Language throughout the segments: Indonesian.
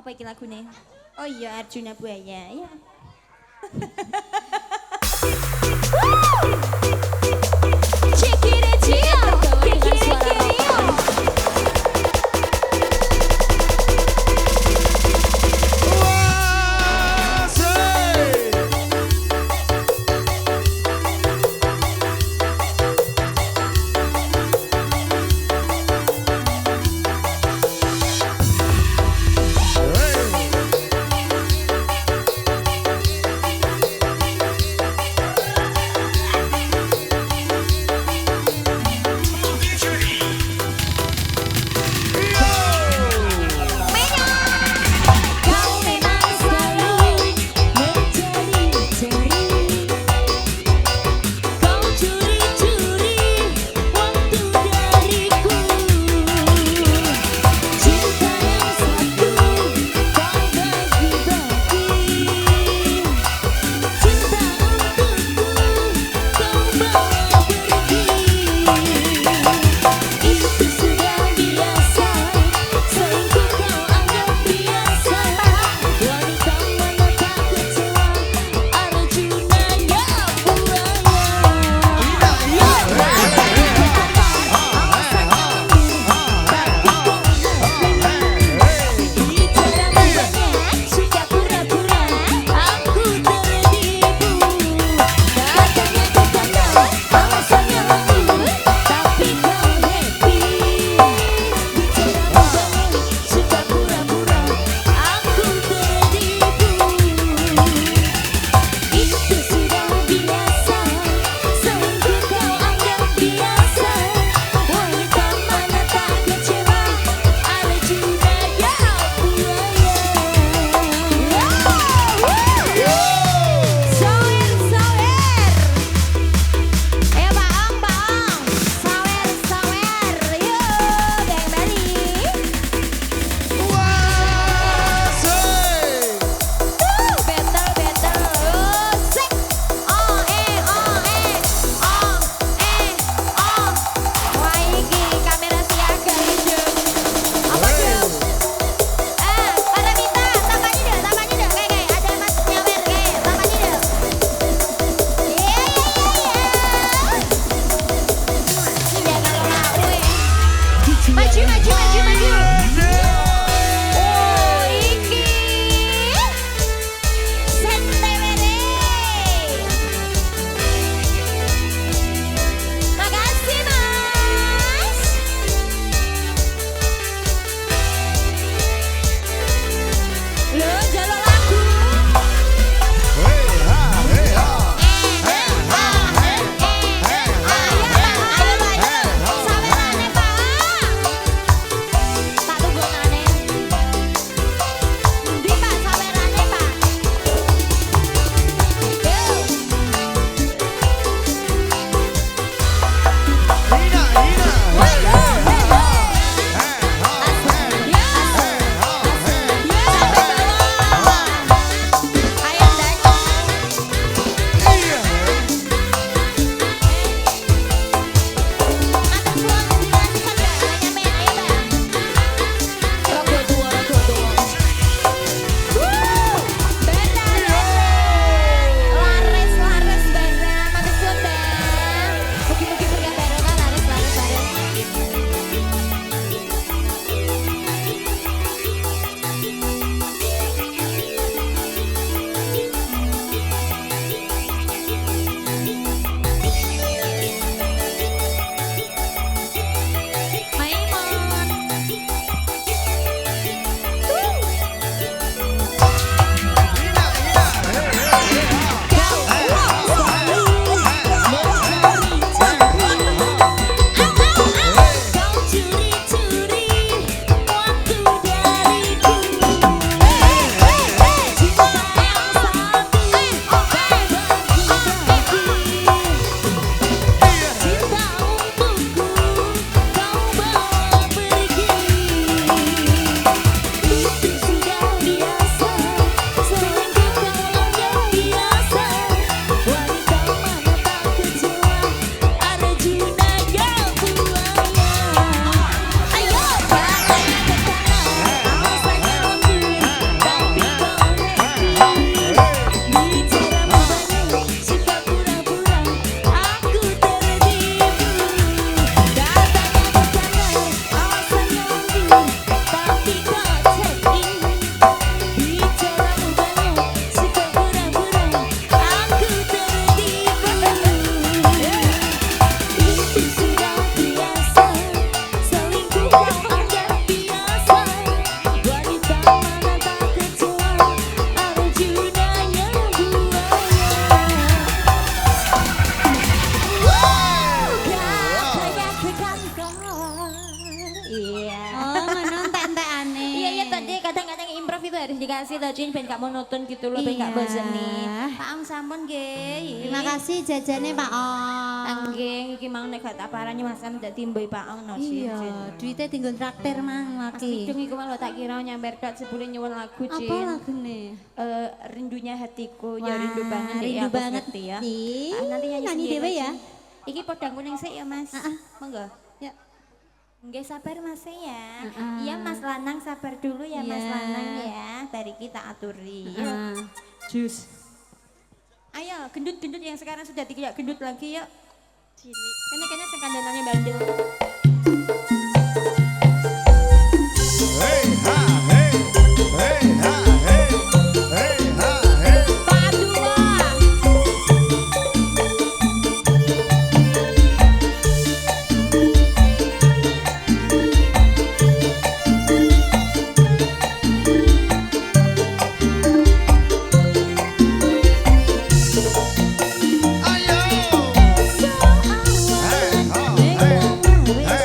Apa iki lagune? Oh iya Arjuna Buaya ya. Cikire cio, kikire kirio. nanti kadang-kadang improv itu harus dikasih tau Cin ben gak monoton gitu loh, ben gak bosen nih. Pak Ong sampun nggih. Terima kasih jajannya Pak Ong. Nggih, iki mau nek gak tak parani Mas Sam dadi mboy Pak Ong no Cin. Iya, duitnya tinggal traktir mang Mas lagi. Pidung iku malah tak kira nyamber tok sebule nyuwun lagu Cin. Apa lagune? Rindunya hatiku ya Wah, rindu banget deh rindu aku banget ngerti ya. nih. Nanti nyanyi sendiri, dewe ya. Cin. Iki podang kuning sik ya Mas. Monggo. Ya. Nggih sabar Mas ya. Heeh. Iya Mas Lanang sabar dulu ya Mas Iya. Lanang ya. Bari kita aturi. Jus. Ayo gendut-gendut yang sekarang sudah tidak gendut lagi yuk. Cilik. Kayaknya sekandonannya bandel. Hey ha hey, hey ha hey, hey ha hey. Pak Abdullah. Ayo. Hey ha hey, hey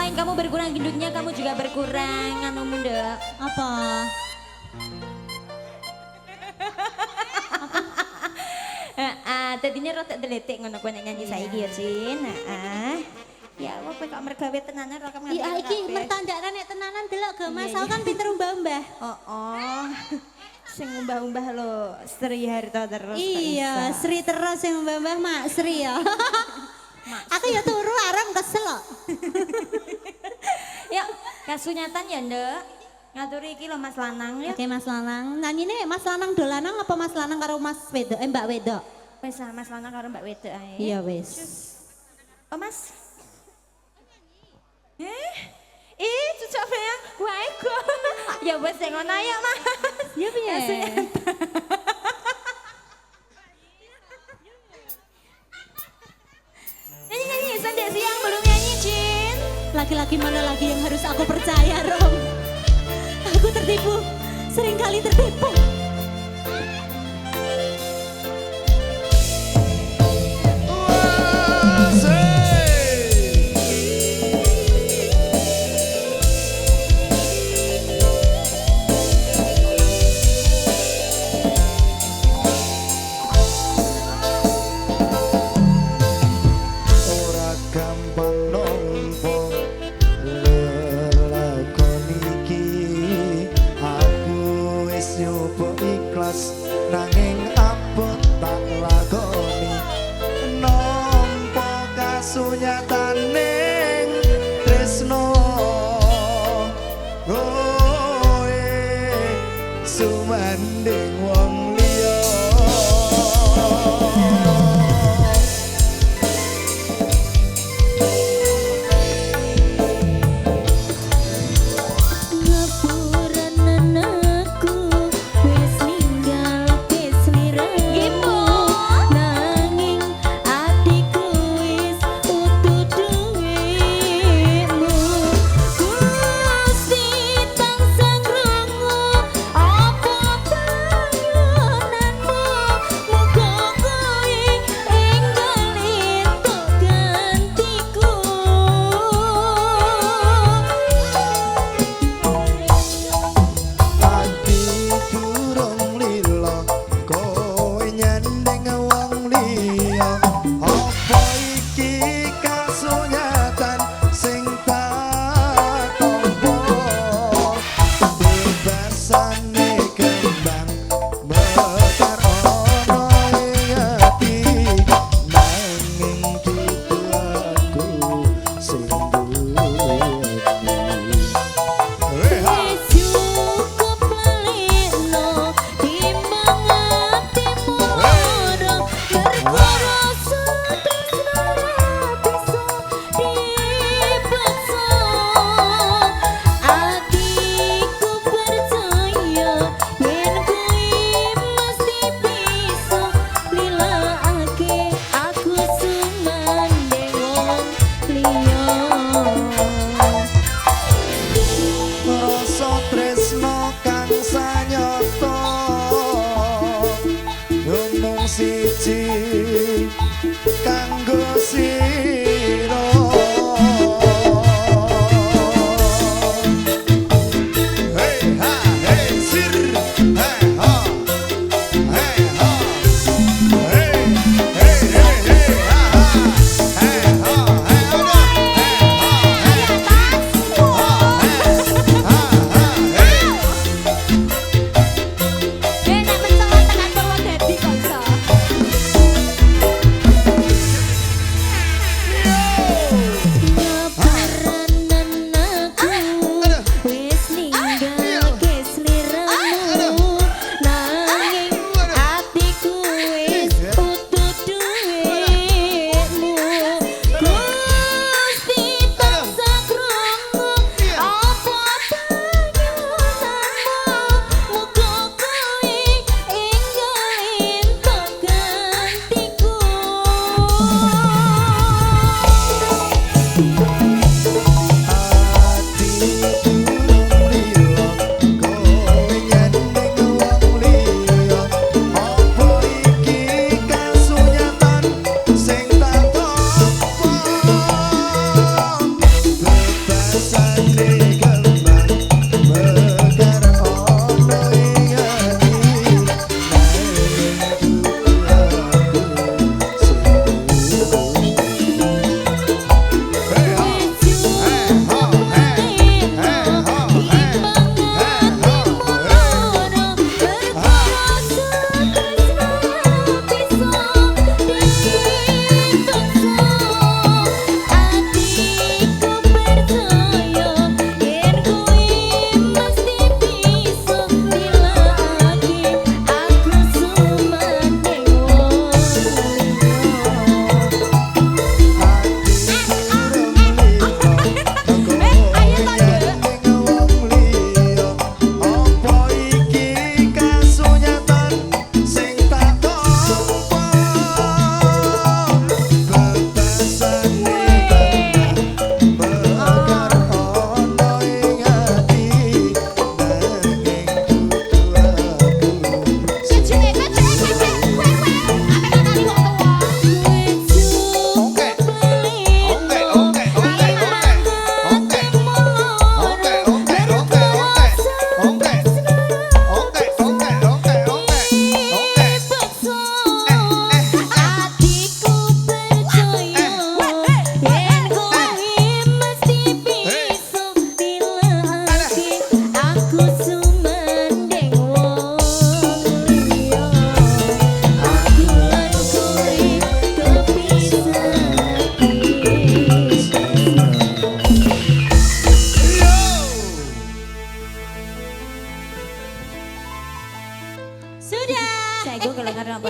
selain kamu berkurang gendutnya, kamu juga berkurang anu muda. Apa? Tadinya rotok deletik ngono kowe nek nyanyi saiki ya, Cin. Heeh. Ya Allah kowe kok mergawe tenanan ro kamu. Iya iki mertandakna nek tenanan delok ge Mas, aku kan pinter umbah-umbah. Oh. Sing umbah-umbah lo Sri Harto terus. Iya, Sri terus yang umbah-umbah Mak Sri ya. Aku ya turu arem kesel kok. Yuk, kasunyatan ya, Nduk. Ngaturi iki lho Mas Lanang ya. Oke Mas Lanang, nanyine Mas Lanang dolanang apa Mas Lanang karo Mas Wedok, Mbak Wedok? Wis lah Mas Lanang karo Mbak Wedok ae. Iya wis. Oh Mas. Cucuk bayang. Wae kok. Ya wis sing ngono ya, Mas. Ya piye? Nyanyi sendek siang belum nyanyi, Cin. Laki-laki mana lagi yang harus aku percaya, Rom? Aku tertipu, seringkali tertipu. Ora gampang nompo lelakon iki, aku wis nyoba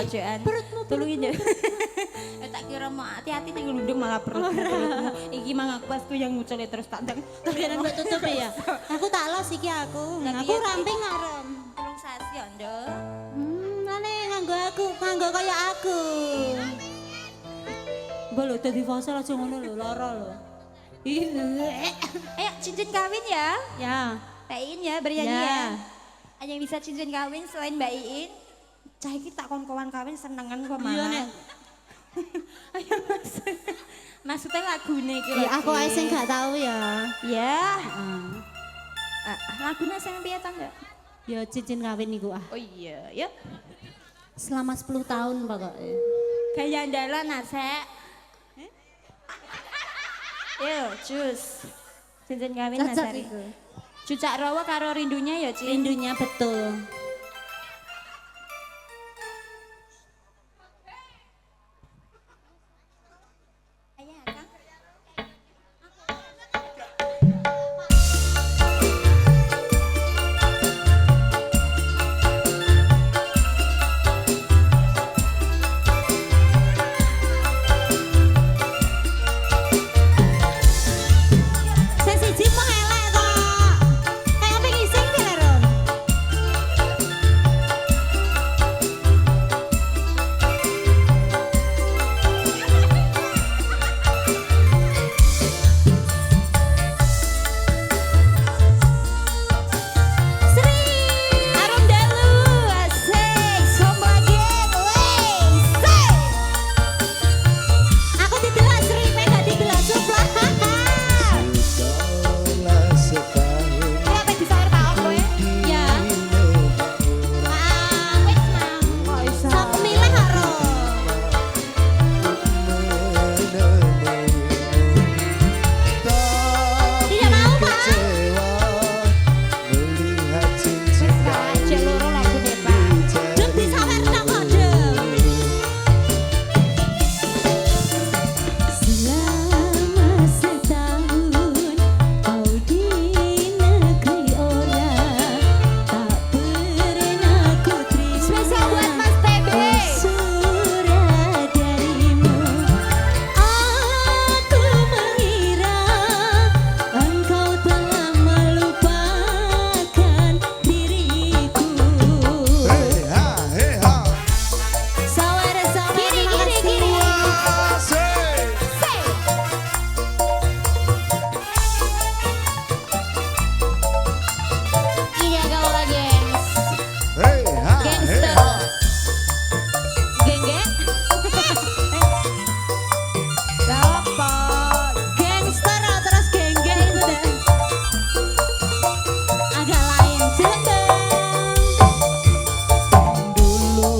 Joan. Perutmu, Tulungin deh. Tak kira mau hati-hati nih ngelundung malah perutmu. Iki mang aku pas tuh yang ngucul terus tak ndang. Biaran mbak tutup ya. Aku tak los iki aku. Lagi Aku ya, ramping ngarom. Tulung sasi ya, Nduk. Mane nganggo aku, nganggo kaya aku. Mbak lho dadi fase aja ngono lho, lara lho. Ayo cincin kawin ya. Ya. Mbak Iin ya bernyanyi Ya. ya. Ada yang bisa cincin kawin selain Mbak Iin? Cah iki tak kon-kawan kawin senengan kok Iya malah. nek. Ayo Mas. Maksudnya lagune iki lho. Ya aku ae sing gak tahu ya. Ya. Heeh. Lagune sing piye ta, Nduk? Ya cincin kawin niku ah. Oh iya, yuk. Selama 10 tahun pokoknya. Gaya andalan Asek. Yuk, cus. Cincin kawin Cocok Asari. iku. Cucak rawa karo rindunya ya, Cin. Rindunya betul. Ayo, Kang. Saya siji mah elek kok. Kayak pengen sing lho, Ron. Sri Arum dalu, asik. Sombageng, wey, say. aku didelok Sri mega didelok suplah. Setelah setahun Ini apa di sahur Pak Om, kowe? Ya. Ah, wis mang. Kok iso? Sok milih karo. Tidak mau, Pak. Kecewa melihat cincin Cek loro lagu deh, Pak. Dem disawerno kok, Dem. Selama setahun kau di negeri orang, tak pernah ku terima Spesial buat Mas TB. surat darimu. Aku mengira engkau telah melupakan diriku. Hey ha, hey ha. Sawer-sawer Kiri, kiri, kiri. Asik. Say. Ini agak olah, gengs. Hey ha, hey Gangster. ha. Geng-geng. Apa? Gangster terus geng-geng itu deh. Agak lain celebeng. Dulu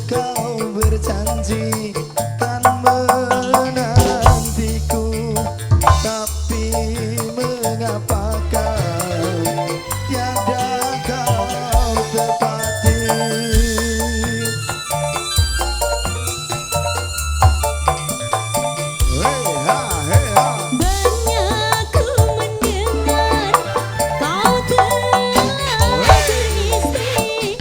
kau berjanji kan menantiku, tapi mengapa kau tiada kau tepati? Hey ha, hey ha. Banyak ku mendengar kau telah beristri.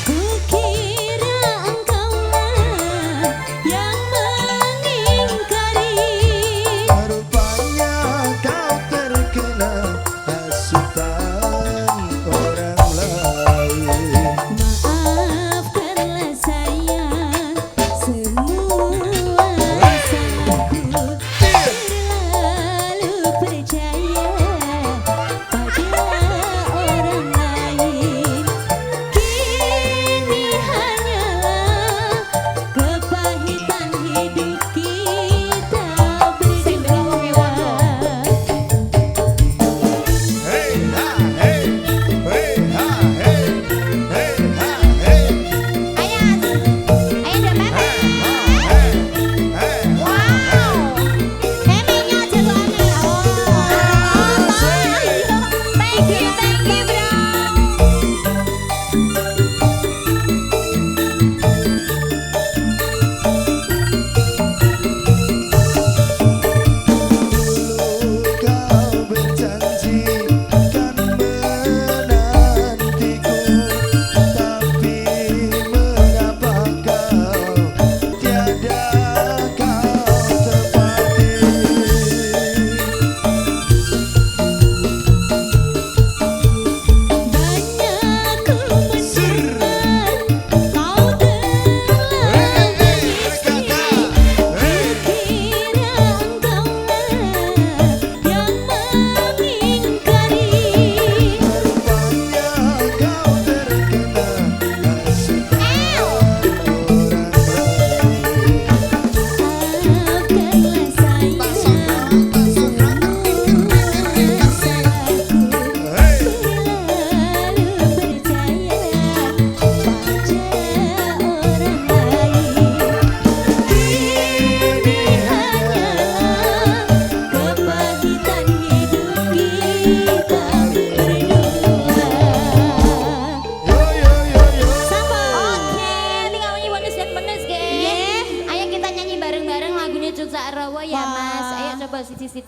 Ku kira engkaulah yang mengingkari. Rupanya kau terkena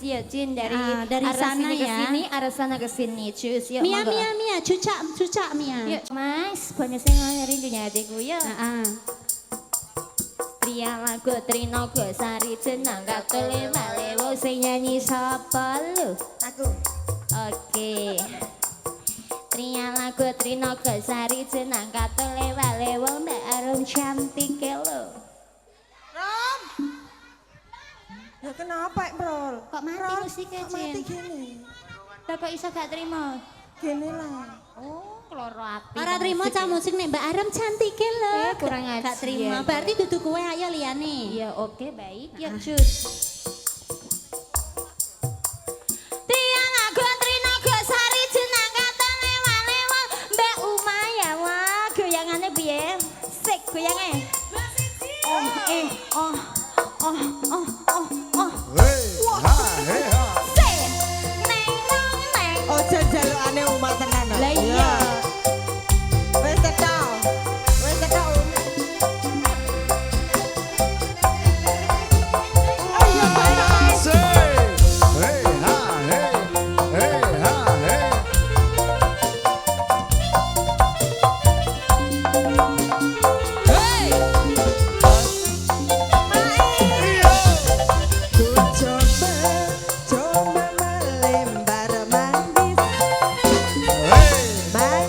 ya Cin dari dari arah sana sini ke ya. sini, arah sana ke sini cus yuk. Mia monggo. Mia cucak Mia. Yuk Mas, banyak sing ngajarin dunia hatiku yuk. Tria lagu Trino Gosari jenang katole malewo sing nyanyi sapa lu? Aku. Oke. Tria lagu Trino Gosari jenang katole malewo Mbak Arum cantik lo. Rom. Ya kenapa, Brol? Kok mati Rom, musiknya, kok mati Cin? gini? Lah kok iso gak terima? Gini lah. Oh, keloro ati. Ora trimo cah musik nek Mbak Aram cantik lho. kurang ajar. Gak trimo. Berarti dudu kowe ayo liyane. Ya oke baik ya cus. Tiang aku Trino Gosari jenang katone walewo Mbak Umaya wah goyangane piye? Sik goyange. Oh oh oh oh oh oh. Hey, ha, hey, ha. Sik neng nong neng. Ojo jalukane umat tenan. Lah iya. Wis tetok. Wis tetok. Ayo bareng. Say, hey, ha, hey, hey, ha, hey. Hey. Iya. Ku coba melembar manis. Hey, Manis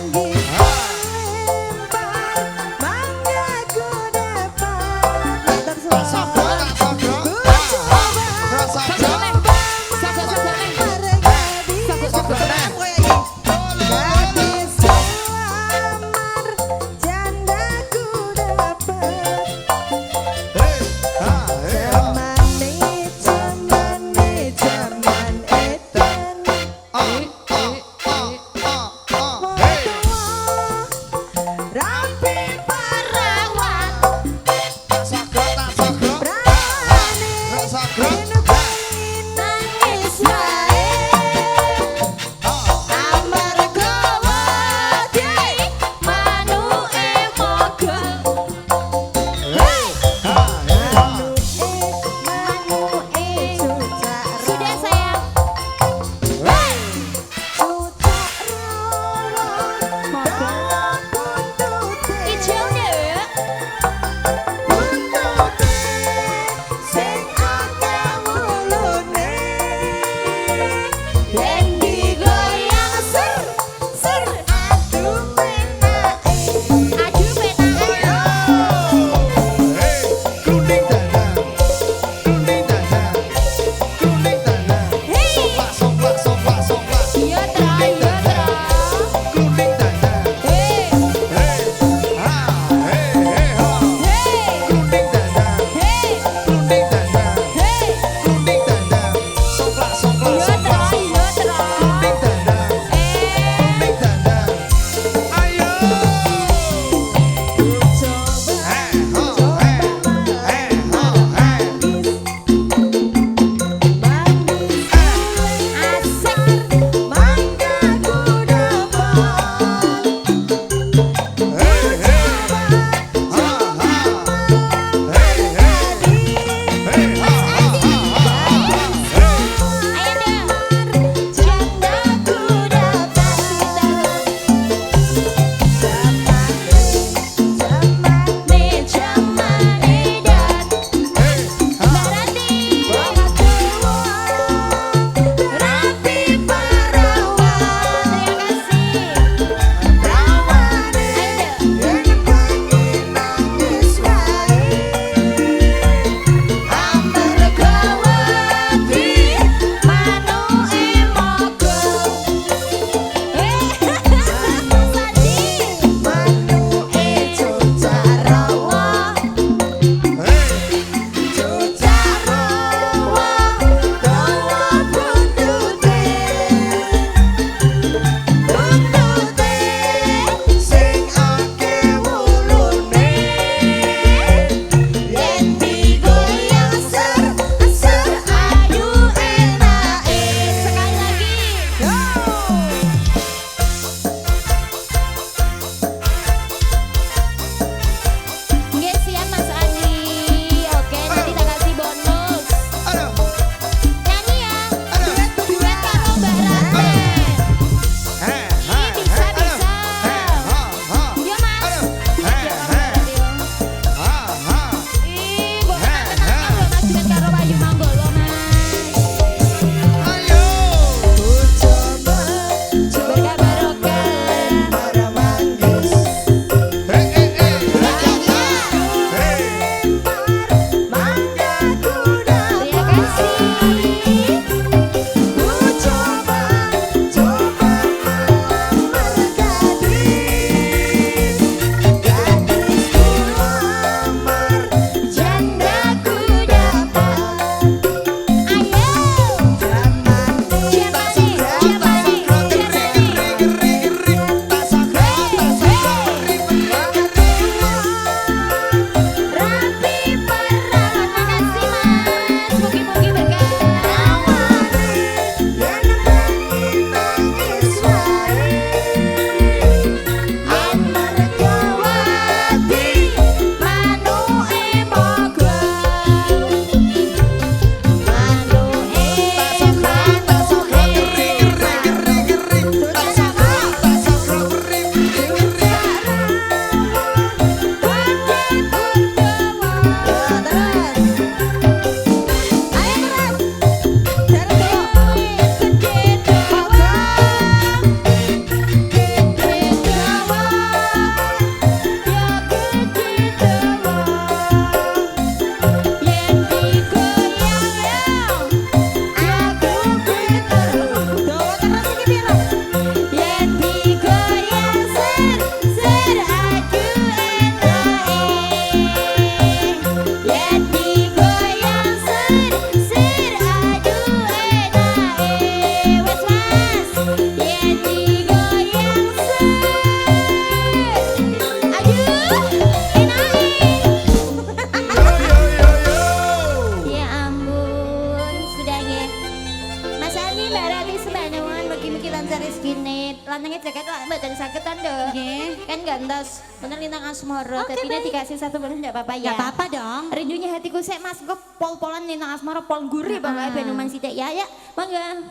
lancar rezekine. Lanangnya jaket lah mboten saketan dong. Nggih. Kan gantos. Bener lintang asmara. Oke, Tapi dia baik. dikasih satu bulan enggak apa-apa ya. Gak apa-apa dong. Rindunya hatiku sek Mas, kok pol-polan lintang asmara pol gurih pokoknya ben umang sithik ya ya. Mangga.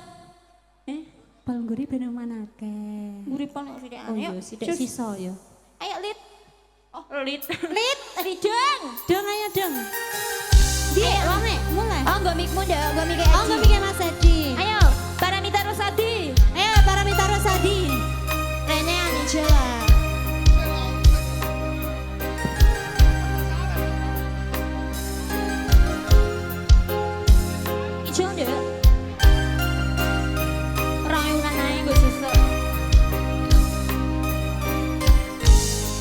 Palungguri bener manake. Gurih pol sithik. Oh iya, sidik sisa ya. Ayo lit. Oh, lit. Lit, rideng. Dong ayo dong. Dia, Rame, mulai. Oh, gue mikmu dah, gue mikir Oh, nggak mikir Mas Edi. Ayo, Paramita Rosadi. Ayo, Paramita Rosadi. Rene Angela. Ijol deh. Rayunan aja gue susah.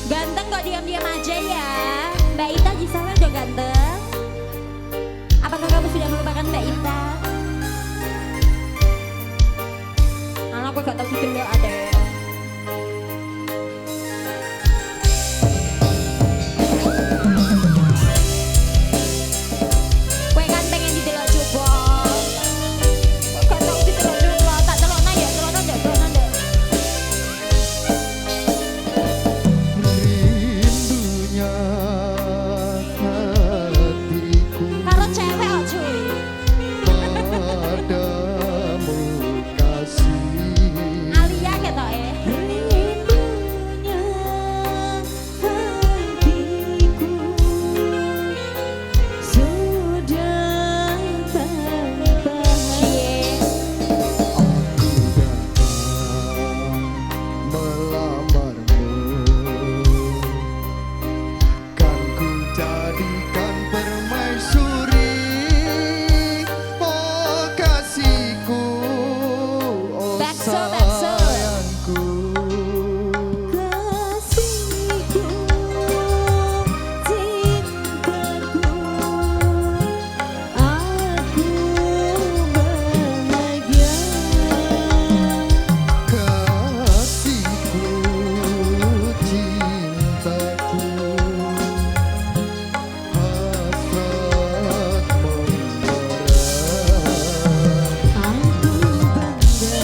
Ganteng kok diam-diam aja ya. Mbak Ita Gisela udah ganteng. Apakah kamu sudah melupakan Mbak Ita? Alah, aku gak tau dulu ada. Kue kan pengen didelok coba. Gak tau didelok dulu, tak delok na ya, delok na deh, delok na deh. Rindunya hatiku Karo cewek oh cuy. padamu kasih. Alia ketok Rindunya hatiku sudah tanpa Melamarmu kan ku jadikan permaisuri. Oh kasihku, oh Bakso, bakso. sayangku. kasihku, cintaku, aku bahagia. Kasihku, cintaku, hasrat membara. Aku bangga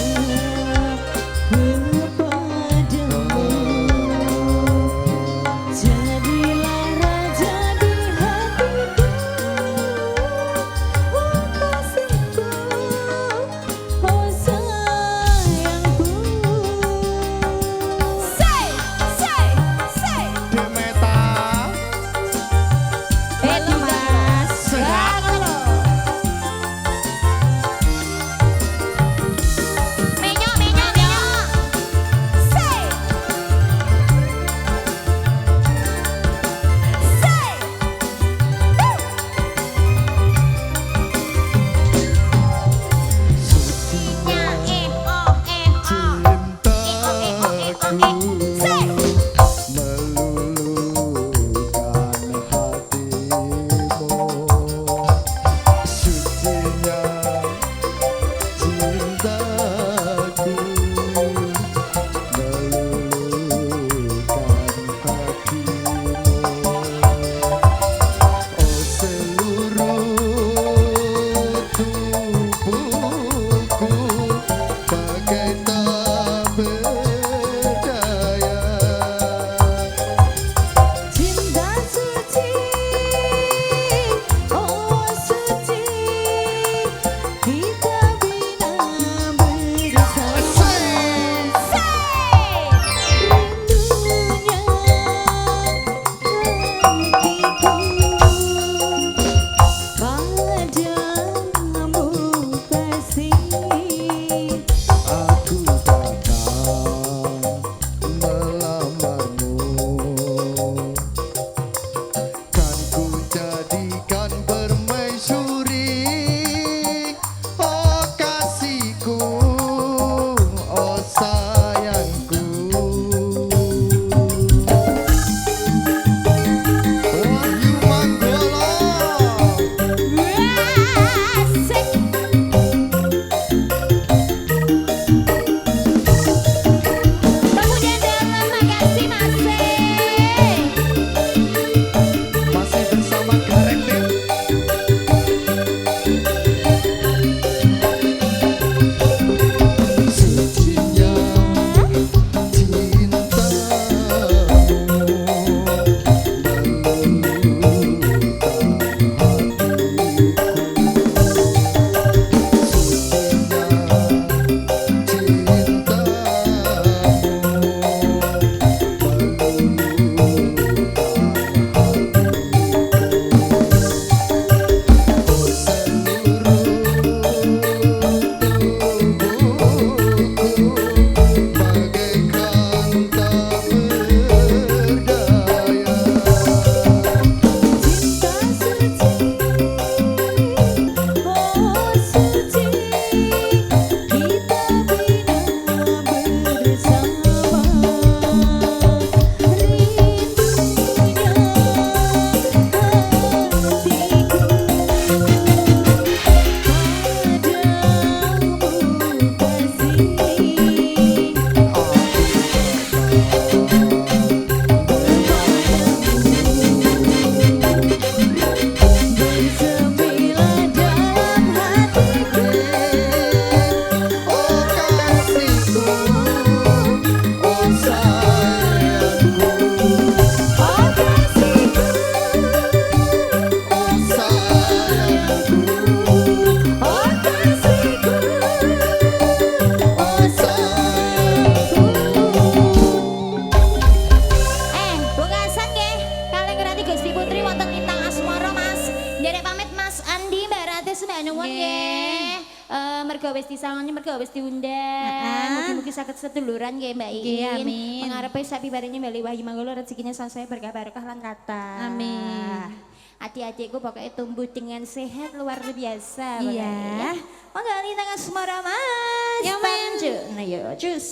lho wis diundang. Mugi-mugi saged seduluran nggih Mbak Iin. Nggih, amin. Mengarepe sapi barengnya Mbak Wahyu Manggolo rezekinya sansaya berkah barokah lan kata. Amin. Adik-adikku pokoknya tumbuh dengan sehat luar biasa. Iya. pokoknya, ya. Monggo tangan semara Mas. Ya, men. Panju. Nah yo cus.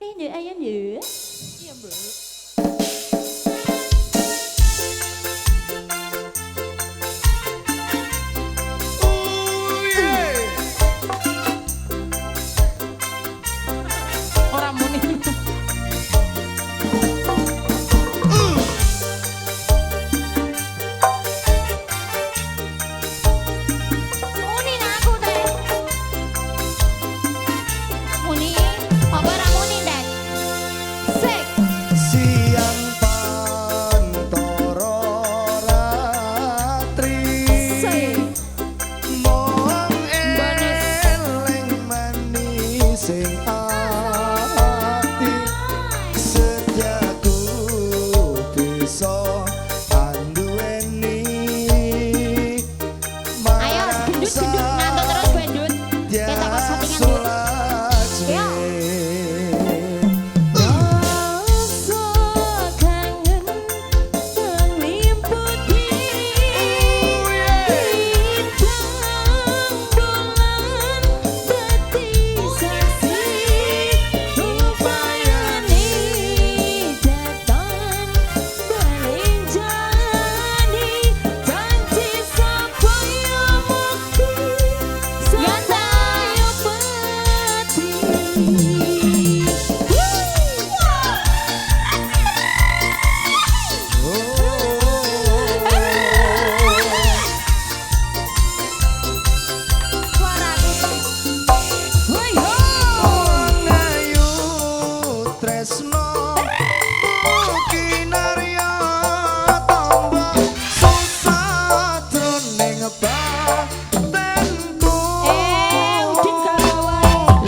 Ini ayam yo. Iya, Bu. Ooh, yeah. Orang muni. Muni aku teh. Muni, apa ora muni teh? Sek. Siang pantoro ratri Moang eling manis sing ati Setiaku bisa anduweni Ayo gendut-gendut ngantuk terus gendut. Kita kok settingan dulu. Yo. Rasa kangen meliputi bintang bulan dadi saksi upayane datang balik jalani janji sapa yang mukti satayo peti. Ayu tresno kinarya tambah susah dening batenku Udin kawan.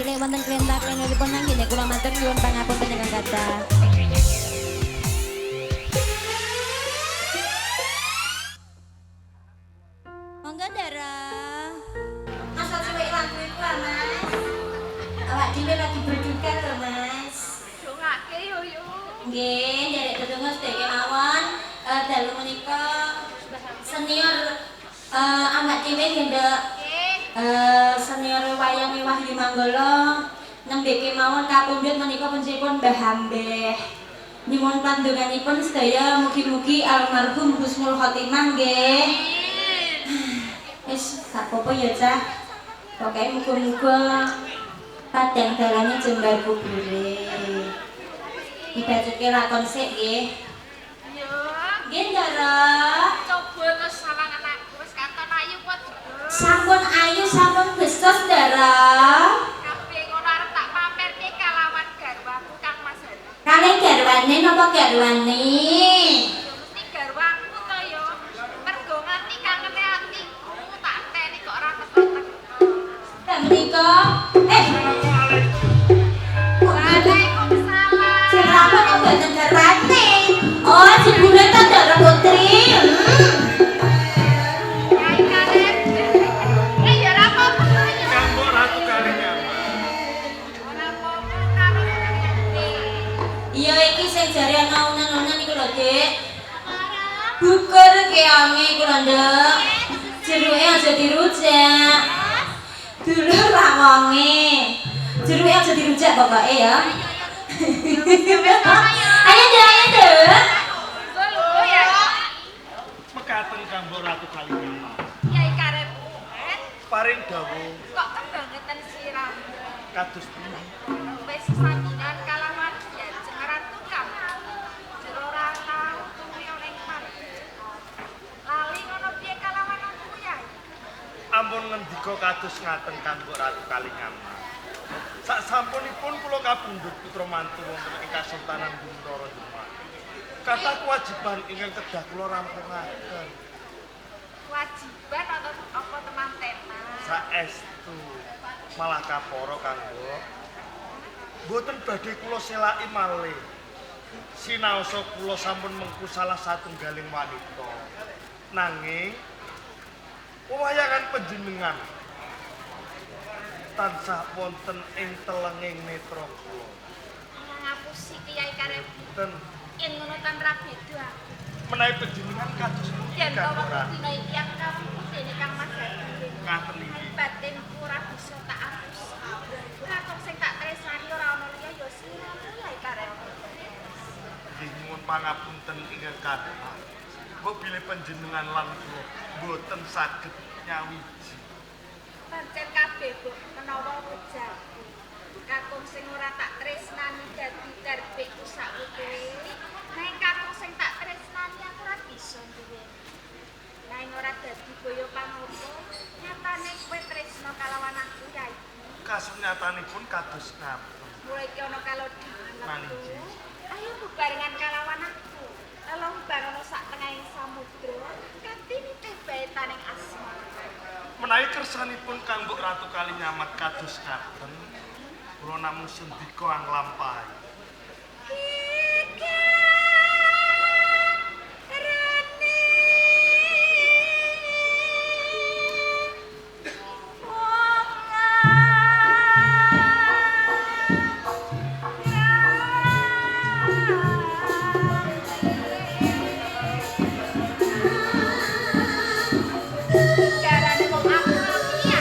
bilih wonten krenta klenipun nanggine kula matur nyuwun pangapunten ingkang kathah. Monggo Dara. Masa suwe lagu iku Mas. Awak dhewe lagi berduka lho Mas. Dongake yo yo. Nggih, nderek tetunggu sedaya mawon dalu menika senior awak dhewe ngendhek senior wayang Wahyu Manggala nembe kemawon kapundhut menika punjipun Mbah Hambeh. Nyuwun pandonganipun sedaya mugi-mugi almarhum husnul khotimah nggih. Wis gak apa-apa ya Cah. Pokoke muga-muga padang dalane jembar kubure. Dibajake lakon sik nggih. Yo. Nggih Ndara. Coba terus salah anakku wis katon ayu kok. Sampun ayu sampun bestos Ndara. Kabeh ngono arep tak pamerke kalawan garwaku Kang Mas Hari. Kalih garwane napa garwane? Yo mesti garwaku to yo. Mergo nganti kangene atiku tak enteni kok ora teko-teko. Lah menika Waalaikumsalam. sing rapor kok boten garwane. Oh, jebule ta Ndara Putri. Nyai Karep. Ya ora apa-apa yo. Kanggo ratu Kalinyamat. Ora apa-apa karo ngene. Iya iki sing jare ana unen-unen iku lho, Dik. Bukur keonge iku lho, Nduk. Jeruke aja dirujak. Dulur lamonge. Jeruke aja dirujak pokoke ya. Ayo Nduk. Oh ya. Mekaten kanggo ratu Kalinyamat. Nyai Karep. Paring dawuh Kok kebangetan sirah. kados pundi. Wis sesambungan kalawan Jajeng Ratu Kang. Jero ora tau tuwil ning pati. Lali ngono piye kalawan aku ya? Ampun ngendika kados ngaten kanggo ratu Kalinyamat. Sak sampunipun kula kapundhut putra mantu wonten ing Kasultanan Bintoro Demak. Kathah kewajiban ingkang kedah kula rampungaken. Kewajiban atau apa teman-teman? Saestu malah kaporo kanggo mboten badhe kula selaki malih. Sinaosa kula sampun mengku salah satunggaling wanita. Nanging wewayangan panjenengan tansah wonten ing telenging netra kula. Ngapusi Kyai Karep. Den Yen ngono kan ra beda. menawi panjenengan kados pundi Yen kanggo bawa ratu? dina iki aku kapundhut dene Kang Mas Hari. Ngaten iki. Batinku ora bisa tak apus. Kakung sing tak tresnani ora ono liya ya siramu Kyai Karep. Nggih nyuwun pangapunten ingkang kathah. Mbok bilih panjenengan lan kula boten saged nyawiji. Pancen kabeh Buk menawa wejaku. Kakung sing ora tak tresnani dadi garbekku sak utuhe. Nang kakung sing tak tresnani aku ora bisa duwe. Nang ora dadi boyo pangapa, nyatane kowe tresna kalawan aku ya iki. Kasunyatanipun kados ngaten. Mulai ki ana kalodi. Maniji. Ayo bebarengan kalawan aku. Lelombar ana sak tengahing samudra, kanthi nitih bae taning asma. Menawi kersanipun kanggo ratu Kalinyamat kados ngaten, kula namung sendika anglampahi. Darane wong aku iki.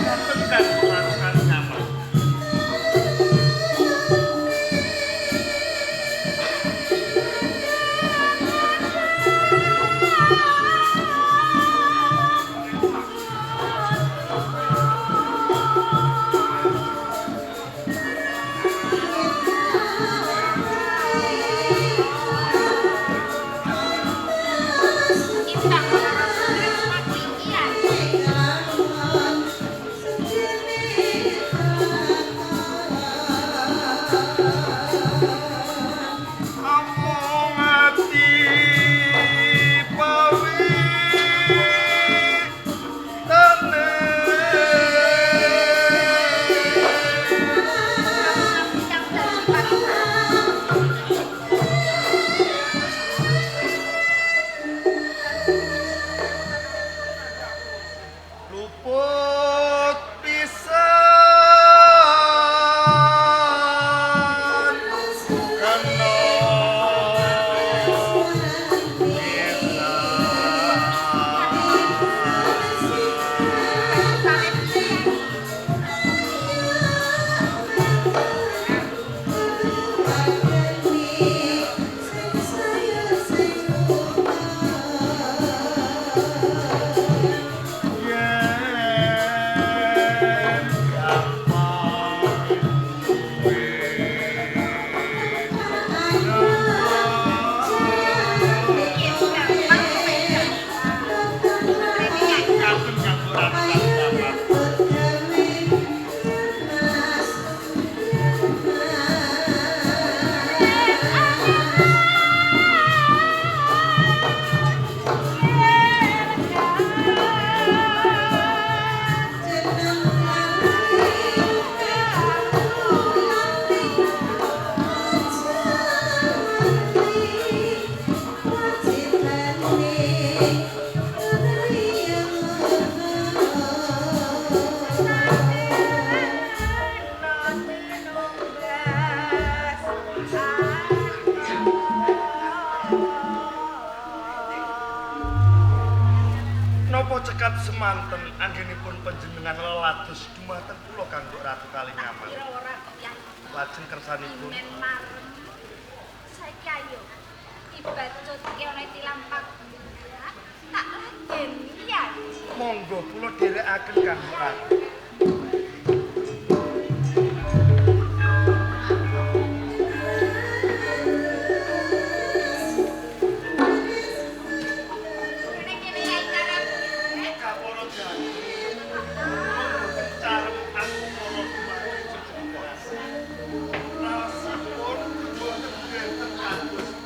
Ngaten kanggo ratu Kalinyamat. semanten anggenipun panjenengan lelados dumateng kula kanggo Ratu Kalinyaman. Kira ora kok yang Lajeng kersanipun imen marem. Saiki ayo dibacutke ana tilampak tak ladeni ya. monggo kula dherekaken kanggo Ratu.